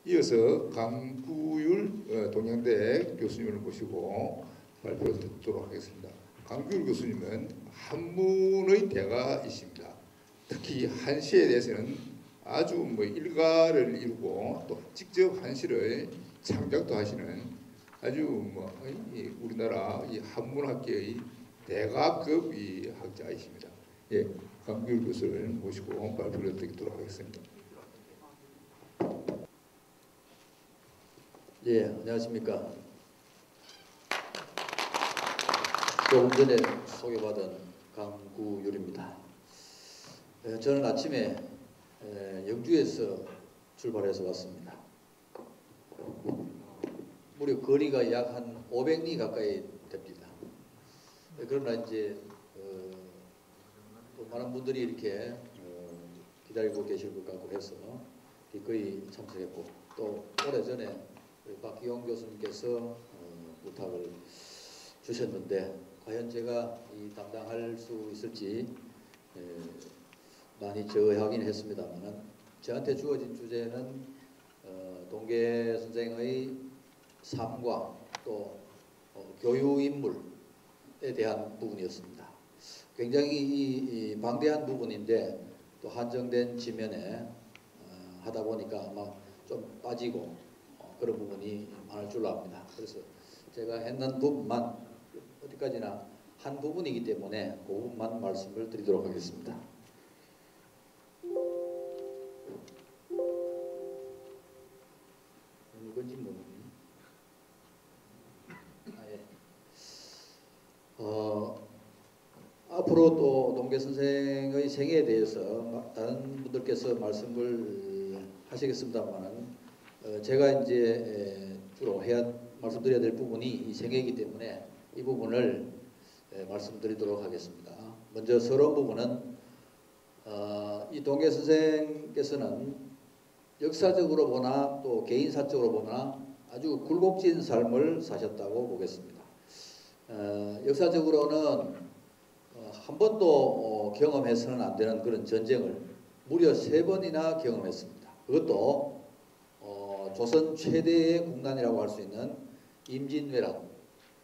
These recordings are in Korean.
이어서 강구율 동양대 교수님을 모시고 발표를 듣도록 하겠습니다. 강구율 교수님은 한문의 대가이십니다. 특히 한시에 대해서는 아주 일가를 이루고 또 직접 한시를 창작도 하시는 아주 우리나라 이 한문학계의 대가급 이 학자이십니다. 예, 강구율 교수를 모시고 발표를 듣도록 하겠습니다. 예, 안녕하십니까. 조금 전에 소개받은 강구율입니다. 저는 아침에 영주에서 출발해서 왔습니다. 무려 거리가 약 한 500리 가까이 됩니다. 그러나 이제 또 많은 분들이 이렇게 기다리고 계실 것 같고 해서 거의 참석했고, 또 오래전에 박기용 교수님께서 부탁을 주셨는데 과연 제가 담당할 수 있을지 많이 저하긴 했습니다만, 저한테 주어진 주제는 동계 선생의 삶과 또 교육인물에 대한 부분이었습니다. 굉장히 방대한 부분인데 또 한정된 지면에 하다 보니까 아마 좀 빠지고 그런 부분이 많을 줄로 압니다. 그래서 제가 했는 부분만, 어디까지나 한 부분이기 때문에 그 부분만 말씀을 드리도록 하겠습니다. 이건지 모르겠네. 앞으로 또 동계 선생의 생애에 대해서 다른 분들께서 말씀을 하시겠습니다만, 제가 이제 주로 말씀드려야 될 부분이 이 생애이기 때문에 이 부분을 말씀드리도록 하겠습니다. 먼저 서론 부분은 이 동계 선생께서는 역사적으로 보나 또 개인사적으로 보나 아주 굴곡진 삶을 사셨다고 보겠습니다. 역사적으로는 한 번도 경험해서는 안 되는 그런 전쟁을 무려 3번이나 경험했습니다. 그것도 조선 최대의 국난이라고 할 수 있는 임진왜란,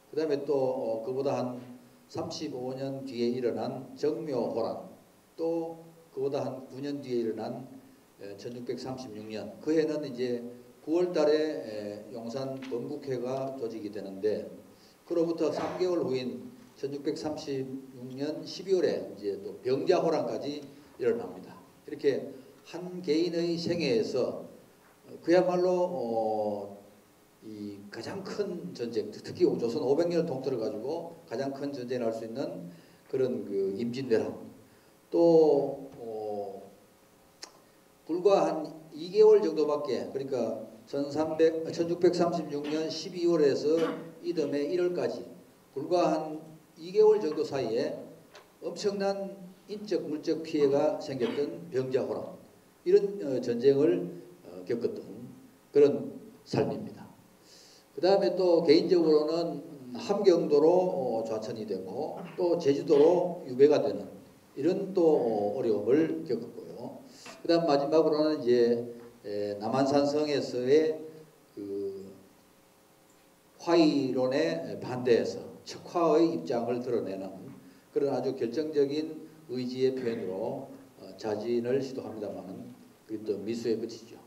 그 다음에 또 그보다 한 35년 뒤에 일어난 정묘호란, 또 그보다 한 9년 뒤에 일어난 1636년, 그 해는 이제 9월 달에 용산 범국회가 조직이 되는데, 그로부터 3개월 후인 1636년 12월에 이제 또 병자호란까지 일어납니다. 이렇게 한 개인의 생애에서 그야말로 이 가장 큰 전쟁, 특히 조선 500년 통틀어 가지고 가장 큰 전쟁을 할 수 있는 그런 그 임진왜란, 또 불과 한 2개월 정도밖에, 그러니까 1636년 12월에서 이듬해 1월까지 불과 한 2개월 정도 사이에 엄청난 인적 물적 피해가 생겼던 병자호란, 이런 전쟁을 겪었던 그런 삶입니다. 그 다음에 또 개인적으로는 함경도로 좌천이 되고 또 제주도로 유배가 되는 이런 또 어려움을 겪었고요. 그 다음 마지막으로는 이제 남한산성에서의 그 화이론에 반대해서 척화의 입장을 드러내는 그런 아주 결정적인 의지의 표현으로 자진을 시도합니다만 그게 또 미수에 그치죠.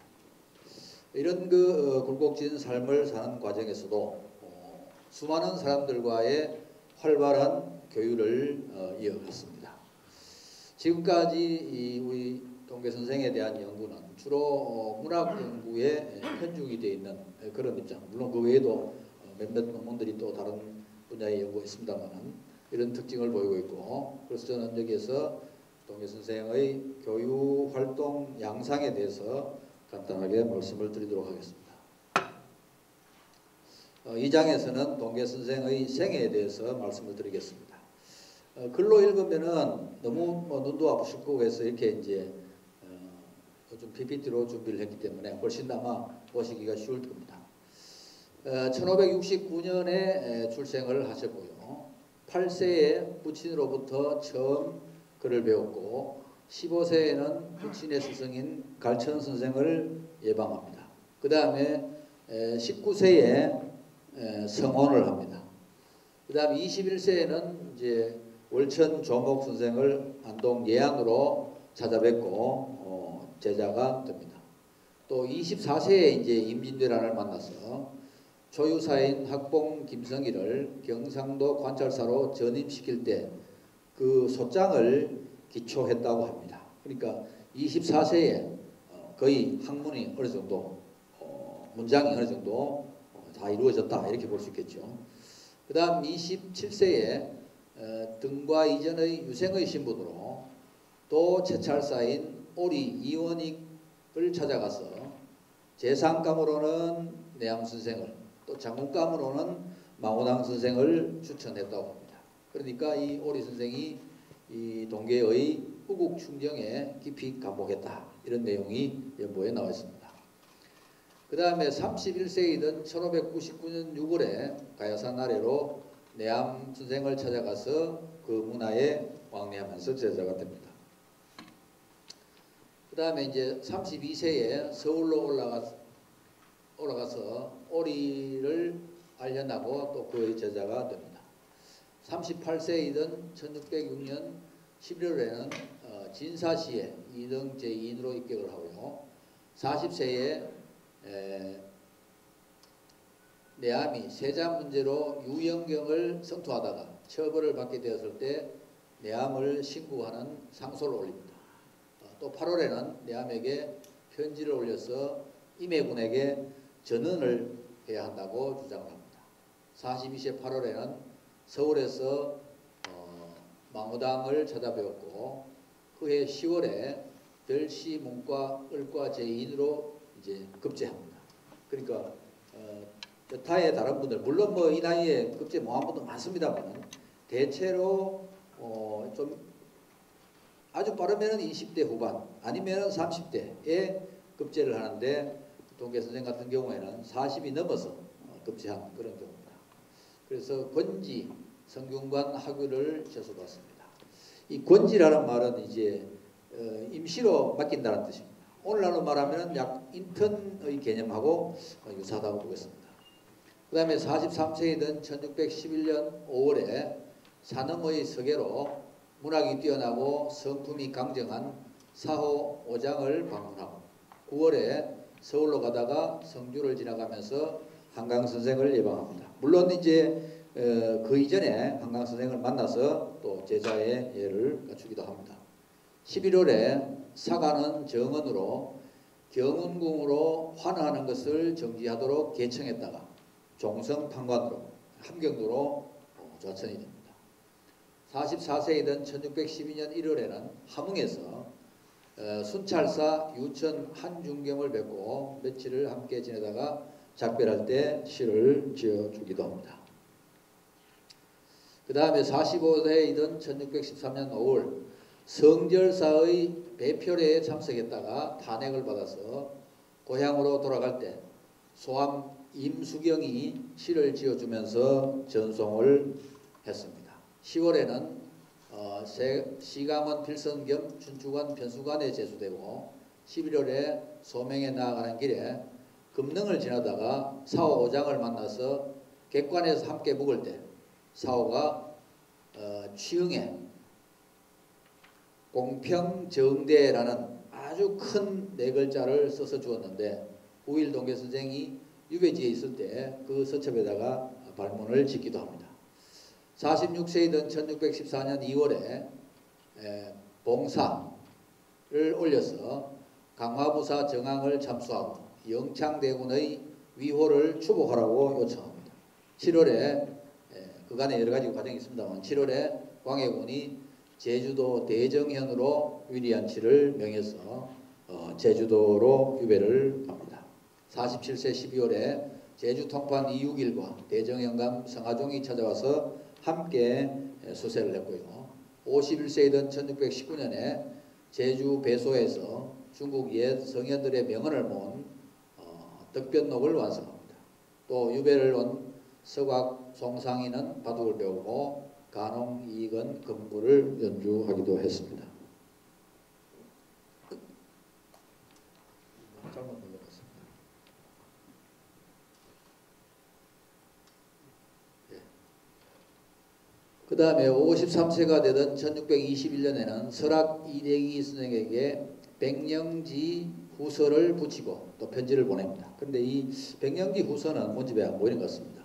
이런 그 굴곡진 삶을 사는 과정에서도 수많은 사람들과의 활발한 교류를 이어갔습니다. 지금까지 우리 동계 선생에 대한 연구는 주로 문학 연구에 편중이 되어 있는 그런 입장, 물론 그 외에도 몇몇 논문들이 또 다른 분야의 연구가 있습니다만 이런 특징을 보이고 있고, 그래서 저는 여기에서 동계 선생의 교육 활동 양상에 대해서 간단하게 말씀을 드리도록 하겠습니다. 이 장에서는 동계 선생의 생애에 대해서 말씀을 드리겠습니다. 글로 읽으면은 너무 눈도 아프실 거고 해서 이렇게 이제 좀 PPT로 준비를 했기 때문에 훨씬 아마 보시기가 쉬울 겁니다. 1569년에 출생을 하셨고요. 8세에 부친으로부터 처음 글을 배웠고 15세에는 부친의 스승인 갈천 선생을 예방합니다. 그 다음에 19세에 성혼을 합니다. 그 다음에 21세에는 이제 월천 조목 선생을 안동 예안으로 찾아뵙고 제자가 됩니다. 또 24세에 이제 임진왜란을 만나서 초유사인 학봉 김성일을 경상도 관찰사로 전임시킬 때 그 소장을 기초했다고 합니다. 그러니까 24세에 거의 학문이 어느 정도 문장이 어느 정도 다 이루어졌다 이렇게 볼 수 있겠죠. 그 다음 27세에 등과 이전의 유생의 신분으로 또 채찰사인 오리 이원익을 찾아가서 재상감으로는 내암 선생을 또 장군감으로는 망호당 선생을 추천했다고 합니다. 그러니까 이 오리 선생이 이 동계의 후국 충정에 깊이 감복했다 이런 내용이 연보에 나와 있습니다. 그 다음에 31세이던 1599년 6월에 가야산 아래로 내암 선생을 찾아가서 그 문화에 왕래하면서 제자가 됩니다. 그 다음에 이제 32세에 서울로 올라가서 오리를 알려나고 또 그의 제자가 됩니다. 38세이던 1606년 11월에는 진사시에 2등 제2인으로 입격을 하고요. 40세에 내암이 세자 문제로 유영경을 성토하다가 처벌을 받게 되었을 때 내암을 신고하는 상소를 올립니다. 또 8월에는 내암에게 편지를 올려서 임해군에게 전언을 해야 한다고 주장을 합니다. 42세 8월에는 서울에서 망호당을 찾아뵈었고 그해 10월에 별시 문과 을과 제2인으로 이제 급제합니다. 그러니까 여타의 다른 분들 물론 뭐 이 나이에 급제 못한 분도 많습니다만 대체로 좀 아주 빠르면 20대 후반 아니면 30대에 급제를 하는데 동계 선생 같은 경우에는 40이 넘어서 급제한 그런 경우입니다. 그래서 권지 성균관 학위를 제소받습니다. 이 권지라는 말은 이제 임시로 맡긴다는 뜻입니다. 오늘날로 말하면 약 인턴의 개념하고 유사하다고 보겠습니다. 그 다음에 43세이던 1611년 5월에 산음의 서계로 문학이 뛰어나고 성품이 강정한 사호 오장을 방문하고 9월에 서울로 가다가 성주를 지나가면서 한강 선생을 예방합니다. 물론 이제 그 이전에 한강 선생을 만나서 또 제자의 예를 갖추기도 합니다. 11월에 사가는 정언으로 경운궁으로 환호하는 것을 정지하도록 개청했다가 종성 판관으로 함경도로 좌천이 됩니다. 44세이던 1612년 1월에는 함흥에서 순찰사 유천 한중겸을 뵙고 며칠을 함께 지내다가 작별할 때 시를 지어주기도 합니다. 그 다음에 45세이던 1613년 5월 성절사의 배표례에 참석했다가 탄핵을 받아서 고향으로 돌아갈 때 소암 임수경이 시를 지어주면서 전송을 했습니다. 10월에는 시감원 필선 겸 춘추관 편수관에 제수되고 11월에 소명에 나아가는 길에 금능을 지나다가 사호 오장을 만나서 객관에서 함께 묵을 때 사호가 취흥에 공평정대라는 아주 큰 네 글자를 써서 주었는데 우일 동계 선생이 유배지에 있을 때 그 서첩에다가 발문을 짓기도 합니다. 46세이던 1614년 2월에 봉사를 올려서 강화부사 정항을 참수하고 영창대군의 위호를 추복하라고 요청합니다. 7월에 그간에 여러 가지 과정이 있습니다만 7월에 광해군이 제주도 대정현으로 위리안치를 명해서 제주도로 유배를 합니다. 47세 12월에 제주 통판 이육일과 대정현감 성하종이 찾아와서 함께 수세를 했고요. 51세이던 1619년에 제주 배소에서 중국 옛 성현들의 명언을 모은 덕변록을 완성합니다. 또 유배를 온 서곽 송상인은 바둑을 배우고 간홍 이익은 금구를 연주하기도 했습니다. 잘못 눌러봤습니다. 그 다음에 53세가 되던 1621년에는 설악 이대기 선생에게 백령지 후서를 붙이고 또 편지를 보냅니다. 그런데 이 백령지 후서는 문집에 안 보이는 것 같습니다.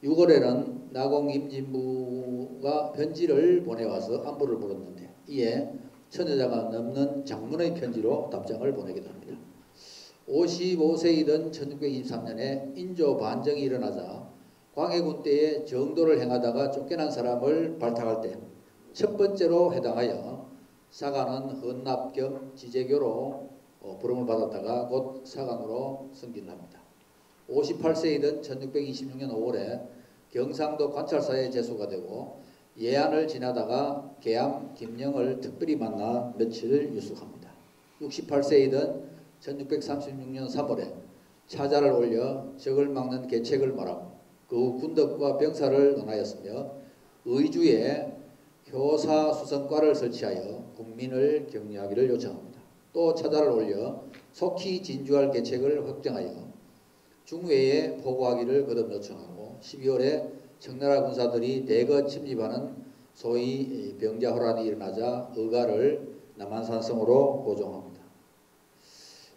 6월에는 나공 임진부가 편지를 보내와서 안부를 물었는데 이에 1000여자가 넘는 장문의 편지로 답장을 보내기도 합니다. 55세이던 1623년에 인조 반정이 일어나자 광해군 때에 정도를 행하다가 쫓겨난 사람을 발탁할 때 첫 번째로 해당하여 사관은 헌납 겸 지제교로 부름을 받았다가 곧 사관으로 승진을 합니다. 58세이던 1626년 5월에 경상도 관찰사에 제수가 되고 예안을 지나다가 계암 김영을 특별히 만나 며칠 유숙합니다. 68세이던 1636년 3월에 차자를 올려 적을 막는 계책을 말하고 그 후 군덕과 병사를 논하였으며 의주에 효사수성과를 설치하여 국민을 격려하기를 요청합니다. 또 차자를 올려 속히 진주할 계책을 확정하여 중외에 보고하기를 거듭 요청하고 12월에 청나라 군사들이 대거 침입하는 소위 병자호란이 일어나자 의가를 남한산성으로 고종합니다.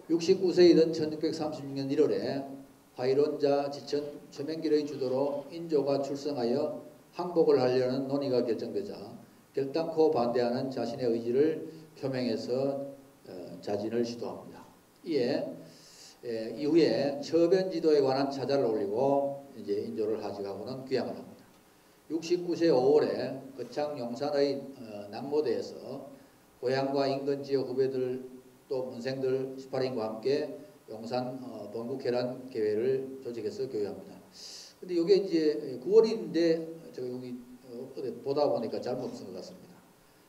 69세이던 1636년 1월에 화일원자 지천 최명길의 주도로 인조가 출성하여 항복을 하려는 논의가 결정되자 결단코 반대하는 자신의 의지를 표명해서 자진을 시도합니다. 이후에 처변지도에 관한 차자를 올리고 이제 인조를 하직하고는 귀향을 합니다. 69세 5월에 거창 용산의 낙모대에서 고향과 인근 지역 후배들 또 문생들 18인과 함께 용산 번국회란 계회를 조직해서 교육합니다. 근데 이게 이제 9월인데 제가 여기 어디 보다 보니까 잘못 쓴 것 같습니다.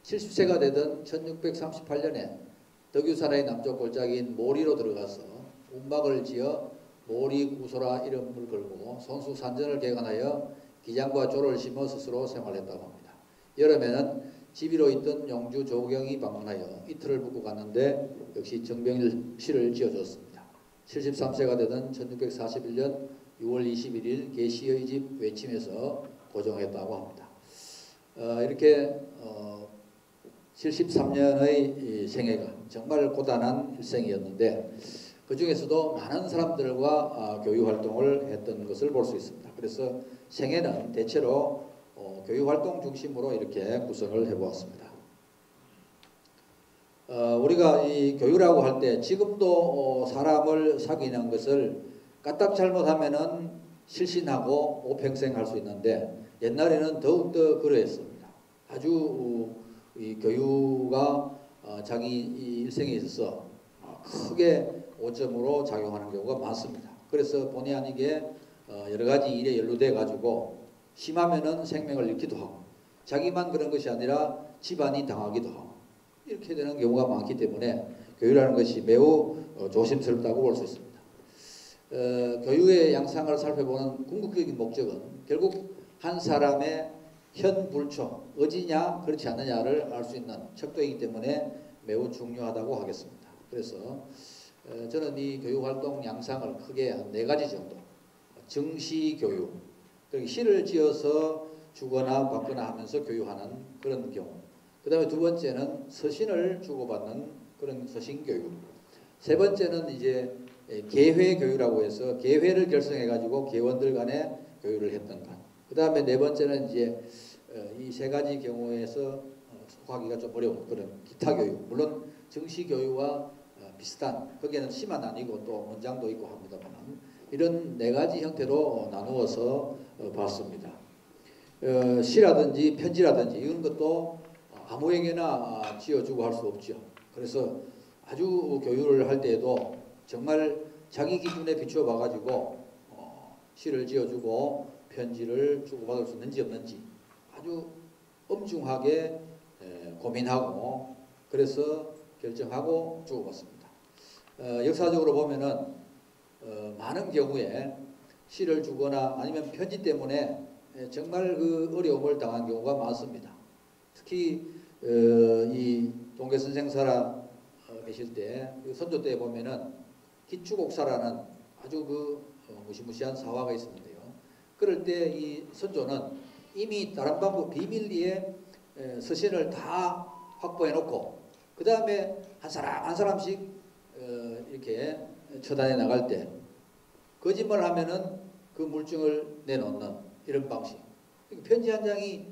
70세가 되던 1638년에 덕유산의 남쪽 골짜기인 모리로 들어가서 운막을 지어 모리구소라 이름을 걸고 손수산전을 개간하여 기장과 조를 심어 스스로 생활했다고 합니다. 여름에는 지비로 있던 용주 조경이 방문하여 이틀을 묵고 갔는데 역시 정병실을 지어줬습니다. 73세가 되던 1641년 6월 21일 계시의 집 외침에서 고종했다고 합니다. 이렇게 73년의 생애가 정말 고단한 일생이었는데 그 중에서도 많은 사람들과 교육활동을 했던 것을 볼 수 있습니다. 그래서 생애는 대체로 교육활동 중심으로 이렇게 구성을 해보았습니다. 우리가 이 교육이라고 할 때 지금도 사람을 사귀는 것을 까딱 잘못하면은 실신하고 오평생 할 수 있는데 옛날에는 더욱더 그러했습니다. 아주 이 교육가 자기 일생에 있어서 크게 오점으로 작용하는 경우가 많습니다. 그래서 본의 아니게 여러 가지 일에 연루돼 가지고 심하면은 생명을 잃기도 하고 자기만 그런 것이 아니라 집안이 당하기도 하고 이렇게 되는 경우가 많기 때문에 교육이라는 것이 매우 조심스럽다고 볼 수 있습니다. 교육의 양상을 살펴보는 궁극적인 목적은 결국 한 사람의 현불초, 의지냐 그렇지 않느냐를 알 수 있는 척도이기 때문에 매우 중요하다고 하겠습니다. 그래서 저는 이 교육활동 양상을 크게 한 4가지 정도 정시교육, 시를 지어서 주거나 받거나 하면서 교육하는 그런 경우, 그 다음에 2번째는 서신을 주고받는 그런 서신교육, 3번째는 이제 계회교육이라고 해서 계회를 결성해가지고 계원들 간에 교육을 했던 것, 그 다음에 4번째는 이제 이 3가지 경우에서 속하기가 좀 어려운 그런 기타 교육, 물론 정시교육과 비슷한, 거기에는 시만 아니고 또 문장도 있고 합니다만 이런 4가지 형태로 나누어서 봤습니다. 시라든지 편지라든지 이런 것도 아무에게나 지어주고 할 수 없죠. 그래서 아주 교육을 할 때에도 정말 자기 기준에 비추어 봐가지고 시를 지어주고 편지를 주고받을 수 있는지 없는지 아주 엄중하게 고민하고 그래서 결정하고 주고받습니다. 역사적으로 보면은 많은 경우에 시를 주거나 아니면 편지 때문에 정말 그 어려움을 당한 경우가 많습니다. 특히 이 동계 선생사라 계실 때 그 선조 때 보면은 기축옥사라는 아주 그 무시무시한 사화가 있었는데요. 그럴 때 이 선조는 이미 다른 방법 비밀리에 서신을 다 확보해 놓고 그 다음에 한 사람 한 사람씩 이렇게 처단해 나갈 때 거짓말 하면은 그 물증을 내놓는 이런 방식. 편지 한 장이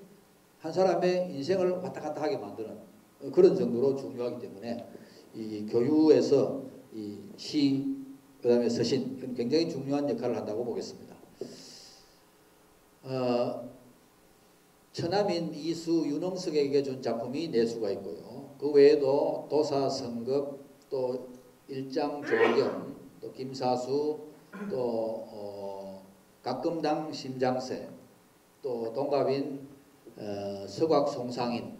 한 사람의 인생을 왔다 갔다 하게 만드는 그런 정도로 중요하기 때문에 이 교유에서 이 시, 그 다음에 서신 굉장히 중요한 역할을 한다고 보겠습니다. 처남인 이수 윤홍석에게 준 작품이 네 수가 있고요. 그 외에도 도사 성급, 또 일장 조경, 또 김사수, 또 각금당 심장세, 또 동갑인 서곽 송상인,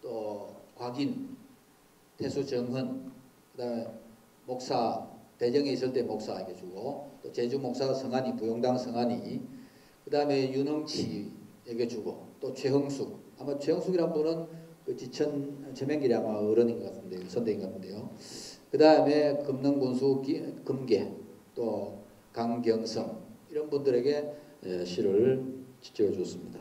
또 곽인, 태수 정헌, 그다음에 목사 대정에 있을 때 목사에게 주고, 또 제주 목사 성한이 부용당 성한이, 그다음에 윤흥치에게 주고, 또 최흥숙, 아마 최흥숙이란 분은 그 지천 최명길이 아마 어른인 것 같은데 선대인 것 같은데요. 그다음에 금능군수 금계, 또 강경성 이런 분들에게 시를 지어줬습니다.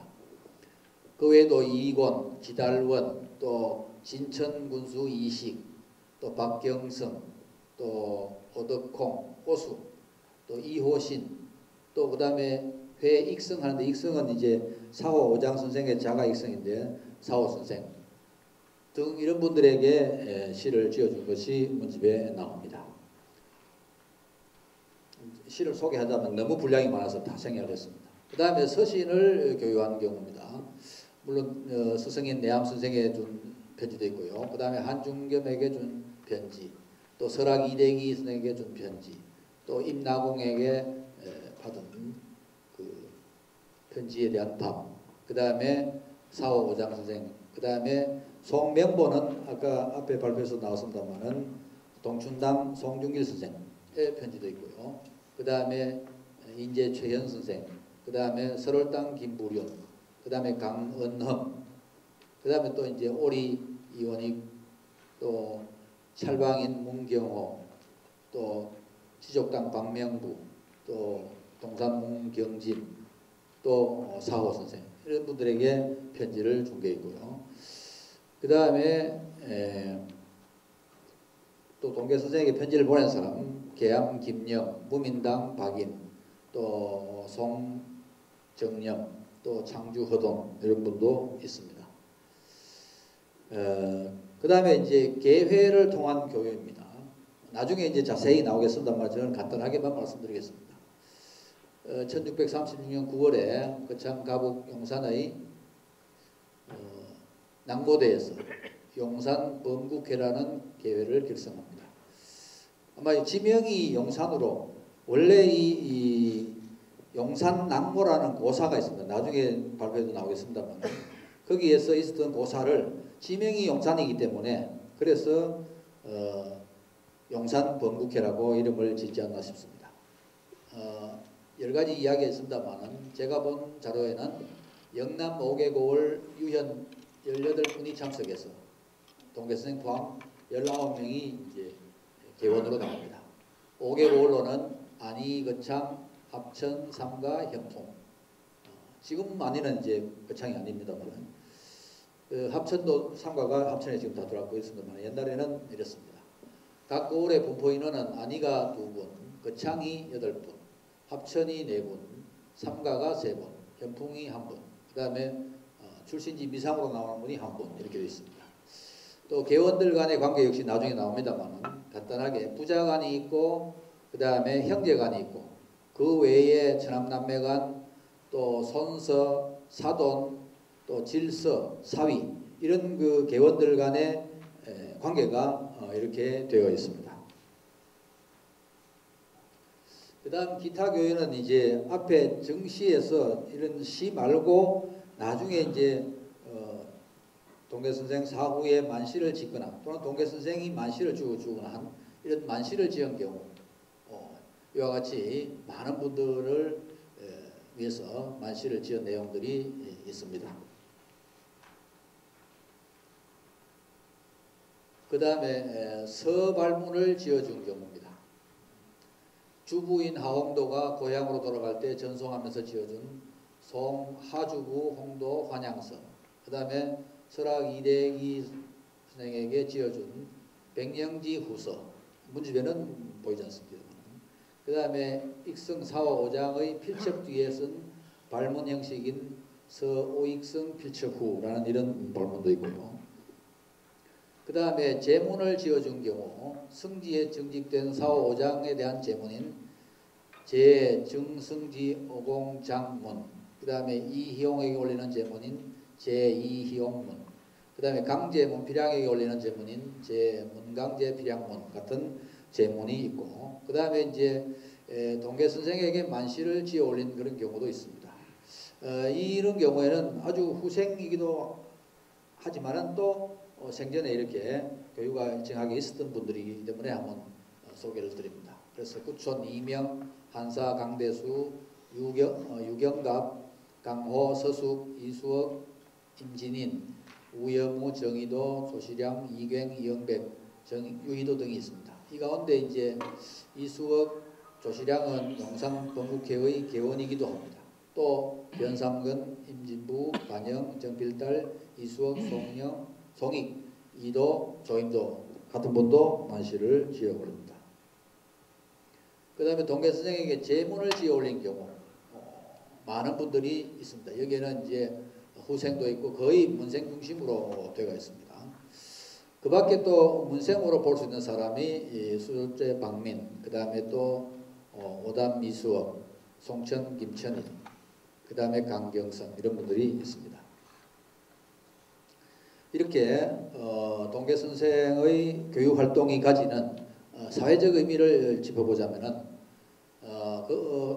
그 외에도 이권, 지달원, 또 진천군수 이식, 또 박경성, 또 오덕콩, 오수, 또 이호신, 또 그 다음에 회익성 하는데 익성은 이제 사호 오장 선생의 자가 익성인데 사호 선생 등 이런 분들에게 시를 지어준 것이 문집에 나옵니다. 시를 소개하자면 너무 분량이 많아서 다 생략을 했습니다. 그 다음에 서신을 교육하는 경우입니다. 물론 스승인 내암 선생에게 준 편지도 있고요. 그 다음에 한중겸에게 준 편지, 또 설악 이대기 선생에게 준 편지, 또 임나공에게 받은 그 편지에 대한 답, 그 다음에 사호 오장 선생, 그 다음에 송명보는 아까 앞에 발표에서 나왔습니다만은 동춘당 송중길 선생의 편지도 있고요. 그 다음에 인제 최현 선생, 그 다음에 설월당 김부륜, 그 다음에 강은흠, 그 다음에 또 이제 오리 이원익, 또 찰방인 문경호, 또 지족당 박명부, 또 동산 문경진, 또 사호 선생 이런 분들에게 편지를 준 게 있고요. 그 다음에 또 동계 선생에게 편지를 보낸 사람 계암 김영, 무민당 박인, 또 송정념, 또 창주 허동 이런 분도 있습니다. 그 다음에 이제 개회를 통한 교육입니다. 나중에 이제 자세히 나오겠습니다만 저는 간단하게만 말씀드리겠습니다. 1636년 9월에 거창 가북 용산의 낭고대에서 용산 범국회라는 개회를 결성합니다. 아마 지명이 용산으로 원래 이 용산 낭고라는 고사가 있습니다. 나중에 발표에도 나오겠습니다만 거기에서 있었던 고사를 지명이 용산이기 때문에 그래서 용산 범국회라고 이름을 짓지 않나 싶습니다. 여러 가지 이야기가 있습니다만 제가 본 자료에는 영남 5개골 유현 18분이 참석해서 동계선생 포함 19명이 이제 개원으로 나옵니다. 5개골로는 안희, 거창, 합천, 삼가, 현풍. 지금 안희는 이제 거창이 아닙니다만 합천도 삼가가 합천에 지금 다 들어가고 있습니다만 옛날에는 이랬습니다. 각 고을의 분포 인원은 안희가 2분, 거창이 8분, 합천이 4분, 삼가가 3분, 현풍이 1분, 그 다음에 출신지 미상으로 나오는 분이 1분 이렇게 되어 있습니다. 또 개원들 간의 관계 역시 나중에 나옵니다만 간단하게 부자간이 있고 그 다음에 형제간이 있고 그 외에 처남남매간 또 손서, 사돈, 또 질서, 사위 이런 그 개원들 간의 관계가 이렇게 되어 있습니다. 그 다음 기타 교회는 이제 앞에 정시에서 이런 시 말고 나중에 이제 동계선생 사후에 만시를 짓거나 또는 동계선생이 만시를 주거나 한 이런 만시를 지은 경우 이와 같이 많은 분들을 위해서 만시를 지은 내용들이 있습니다. 그 다음에 서발문을 지어준 경우입니다. 주부인 하홍도가 고향으로 돌아갈 때 전송하면서 지어준 송, 하주구, 홍도, 환양서. 그 다음에 설악 이대기 선생에게 지어준 백령지 후서. 문집에는 보이지 않습니다. 그 다음에 익성 사화 5장의 필첩 뒤에 쓴 발문 형식인 서오익성 필첩후라는 이런 발문도 있고요. 그 다음에 제문을 지어준 경우 승지에 정직된 사화 5장에 대한 제문인 제증승지 오공장문, 그 다음에 이희용에게 올리는 제문인 제2희용문, 그 다음에 강제문 필양에게 올리는 제문인 제문강제 필양문 같은 제문이 있고, 그 다음에 이제 동계 선생에게 만시를 지어 올린 그런 경우도 있습니다. 이런 경우에는 아주 후생이기도 하지만은 또 생전에 이렇게 교육가 일정하게 있었던 분들이기 때문에 한번 소개를 드립니다. 그래서 구촌 이명, 한사 강대수, 유경갑, 강호, 서숙, 이수억, 임진인, 우여무, 정의도, 조시량, 이갱, 이영백, 유희도 등이 있습니다. 이 가운데 이제 이수억, 조시량은 용산 범국회의 개원이기도 합니다. 또 변삼근, 임진부, 관영, 정필달, 이수억, 송영, 송익, 이도, 조임도 같은 분도 만시를 지어 올립니다. 그 다음에 동계 선생에게 제문을 지어 올린 경우 많은 분들이 있습니다. 여기에는 이제 후생도 있고 거의 문생 중심으로 되어 있습니다. 그 밖에 또 문생으로 볼 수 있는 사람이 수조제 박민, 그 다음에 또 오담 미수업, 송천 김천인, 그 다음에 강경선 이런 분들이 있습니다. 이렇게 동계 선생의 교육 활동이 가지는 사회적 의미를 짚어보자면은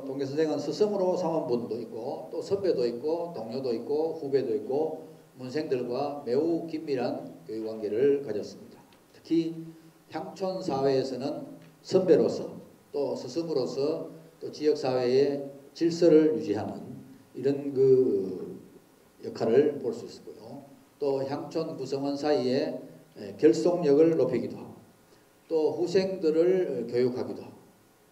동계 선생은 스승으로 삼은 분도 있고 또 선배도 있고 동료도 있고 후배도 있고 문생들과 매우 긴밀한 교육 관계를 가졌습니다. 특히 향촌 사회에서는 선배로서 또 스승으로서 또 지역 사회의 질서를 유지하는 이런 그 역할을 볼 수 있고요. 또 향촌 구성원 사이에 결속력을 높이기도 하고 또 후생들을 교육하기도 하고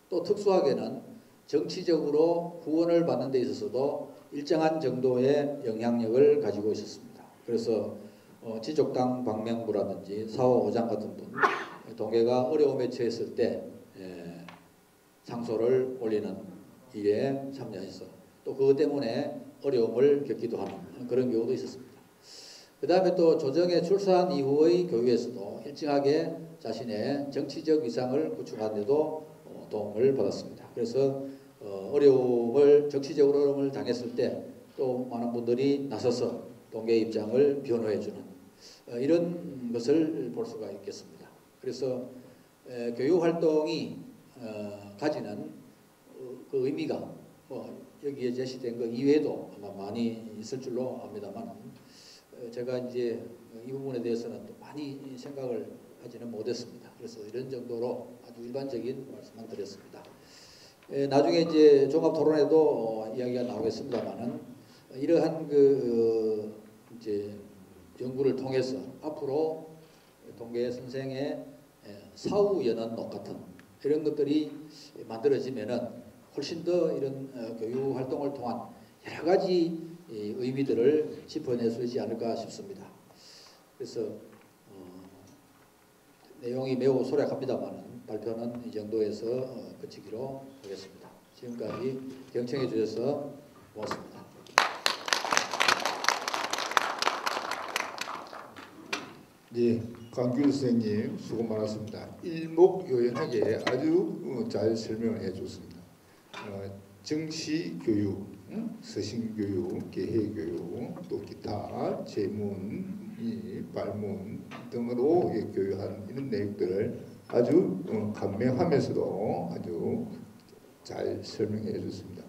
또 특수하게는 정치적으로 후원을 받는 데 있어서도 일정한 정도의 영향력을 가지고 있었습니다. 그래서 지족당 박명부라든지 사호 5장 같은 분, 동계가 어려움에 처했을 때 상소를 올리는 일에 참여해서 또 그것 때문에 어려움을 겪기도 하는 그런 경우도 있었습니다. 그 다음에 또 조정에 출사한 이후의 교육에서도 일정하게 자신의 정치적 위상을 구축하는 데도 도움을 받았습니다. 그래서 정치적으로 어려움을 당했을 때 또 많은 분들이 나서서 동계 입장을 변호해주는 이런 것을 볼 수가 있겠습니다. 그래서 교육 활동이 가지는 그 의미가 여기에 제시된 것 이외에도 아마 많이 있을 줄로 압니다만 제가 이제 이 부분에 대해서는 또 많이 생각을 하지는 못했습니다. 그래서 이런 정도로 아주 일반적인 말씀만 드렸습니다. 나중에 이제 종합 토론에도 이야기가 나오겠습니다만은 이러한 그 이제 연구를 통해서 앞으로 동계 선생의 사후 연원록 같은 이런 것들이 만들어지면은 훨씬 더 이런 교육 활동을 통한 여러 가지 의미들을 짚어낼 수 있지 않을까 싶습니다. 그래서 내용이 매우 소략합니다만 발표는 이 정도에서 그치기로 하겠습니다. 지금까지 경청해 주셔서 고맙습니다. 네, 강규일 선생님 수고 많았습니다. 일목요연하게 아주 잘 설명을 해줬습니다. 정시교육, 서신교육, 계획교육, 또 기타 제문, 발문 등으로 교육하는 이런 내용들을 아주 간명하면서도 아주 잘 설명해 줬습니다.